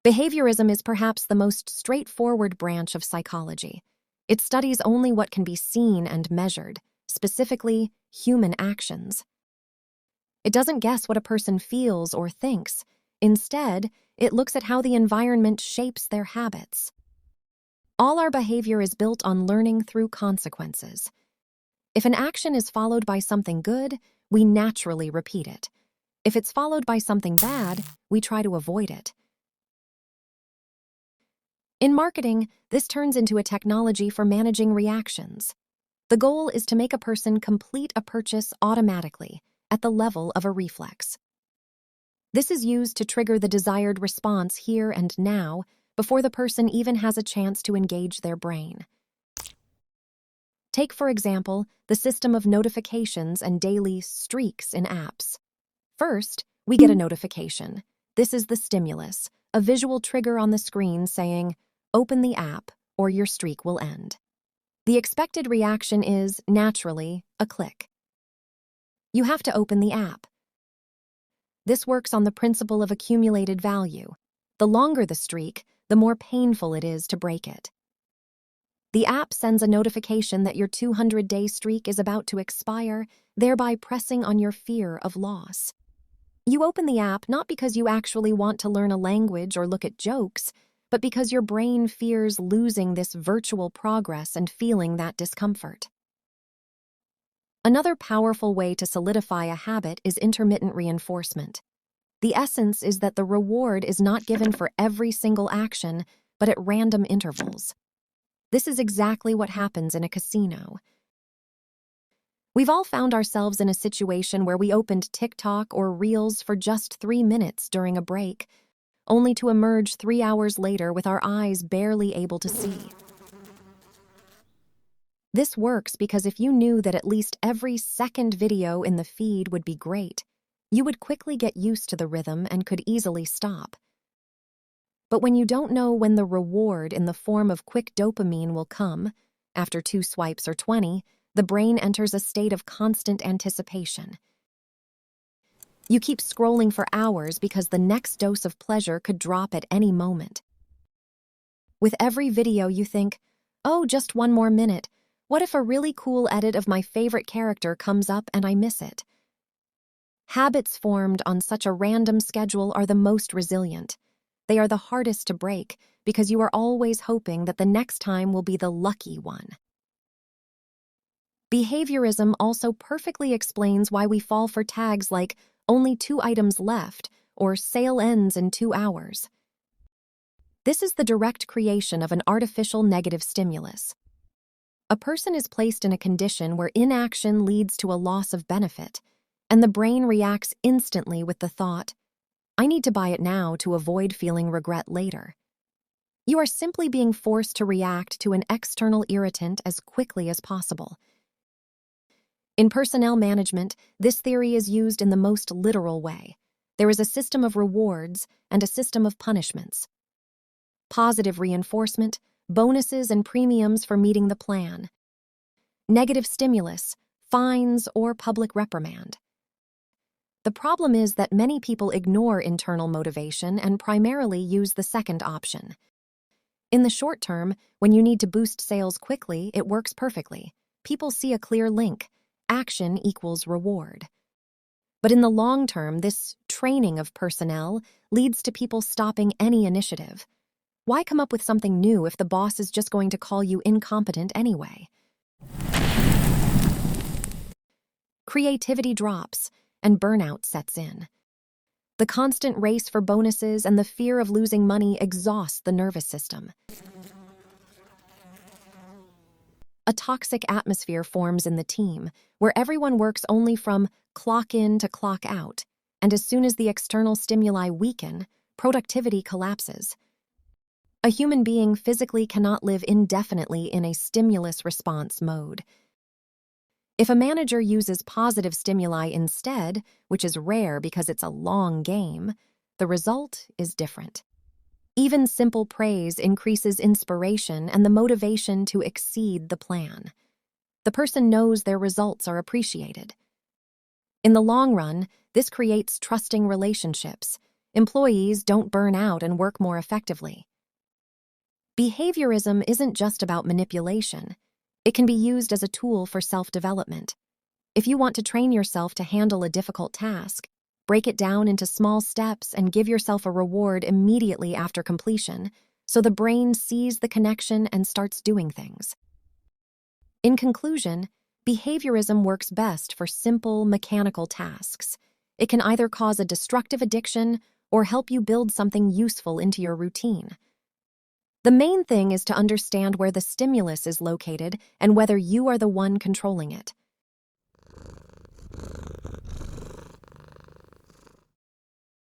Behaviorism is perhaps the most straightforward branch of psychology. It studies only what can be seen and measured, specifically human actions. It doesn't guess what a person feels or thinks. Instead, it looks at how the environment shapes their habits. All our behavior is built on learning through consequences. If an action is followed by something good, we naturally repeat it. If it's followed by something bad, we try to avoid it. In marketing, this turns into a technology for managing reactions. The goal is to make a person complete a purchase automatically, at the level of a reflex. This is used to trigger the desired response here and now, before the person even has a chance to engage their brain. Take, for example, the system of notifications and daily streaks in apps. First, we get a notification. This is the stimulus, a visual trigger on the screen saying, "Open the app, or your streak will end." The expected reaction is, naturally, a click. You have to open the app. This works on the principle of accumulated value. The longer the streak, the more painful it is to break it. The app sends a notification that your 200-day streak is about to expire, thereby pressing on your fear of loss. You open the app not because you actually want to learn a language or look at jokes, but because your brain fears losing this virtual progress and feeling that discomfort. Another powerful way to solidify a habit is intermittent reinforcement. The essence is that the reward is not given for every single action, but at random intervals. This is exactly what happens in a casino. We've all found ourselves in a situation where we opened TikTok or Reels for just 3 minutes during a break, only to emerge 3 hours later with our eyes barely able to see. This works because if you knew that at least every second video in the feed would be great, you would quickly get used to the rhythm and could easily stop. But when you don't know when the reward in the form of quick dopamine will come, after 2 swipes or 20, the brain enters a state of constant anticipation. You keep scrolling for hours because the next dose of pleasure could drop at any moment. With every video you think, "Oh, just 1 more minute. What if a really cool edit of my favorite character comes up and I miss it?" Habits formed on such a random schedule are the most resilient. They are the hardest to break because you are always hoping that the next time will be the lucky one. Behaviorism also perfectly explains why we fall for tags like "only 2 items left" or "sale ends in 2 hours." This is the direct creation of an artificial negative stimulus. A person is placed in a condition where inaction leads to a loss of benefit, and the brain reacts instantly with the thought, "I need to buy it now to avoid feeling regret later." You are simply being forced to react to an external irritant as quickly as possible. In personnel management, this theory is used in the most literal way. There is a system of rewards and a system of punishments. Positive reinforcement, bonuses and premiums for meeting the plan. Negative stimulus, fines or public reprimand. The problem is that many people ignore internal motivation and primarily use the second option. In the short term, when you need to boost sales quickly, it works perfectly. People see a clear link. Action equals reward. But in the long term, this training of personnel leads to people stopping any initiative. Why come up with something new if the boss is just going to call you incompetent anyway? Creativity drops, and burnout sets in. The constant race for bonuses and the fear of losing money exhaust the nervous system. A toxic atmosphere forms in the team, where everyone works only from clock in to clock out, and as soon as the external stimuli weaken, productivity collapses. A human being physically cannot live indefinitely in a stimulus response mode. If a manager uses positive stimuli instead, which is rare because it's a long game, the result is different. Even simple praise increases inspiration and the motivation to exceed the plan. The person knows their results are appreciated. In the long run, this creates trusting relationships. employees don't burn out and work more effectively. Behaviorism isn't just about manipulation. It can be used as a tool for self-development. If you want to train yourself to handle a difficult task, break it down into small steps and give yourself a reward immediately after completion, so the brain sees the connection and starts doing things. In conclusion, behaviorism works best for simple, mechanical tasks. It can either cause a destructive addiction or help you build something useful into your routine. The main thing is to understand where the stimulus is located and whether you are the one controlling it.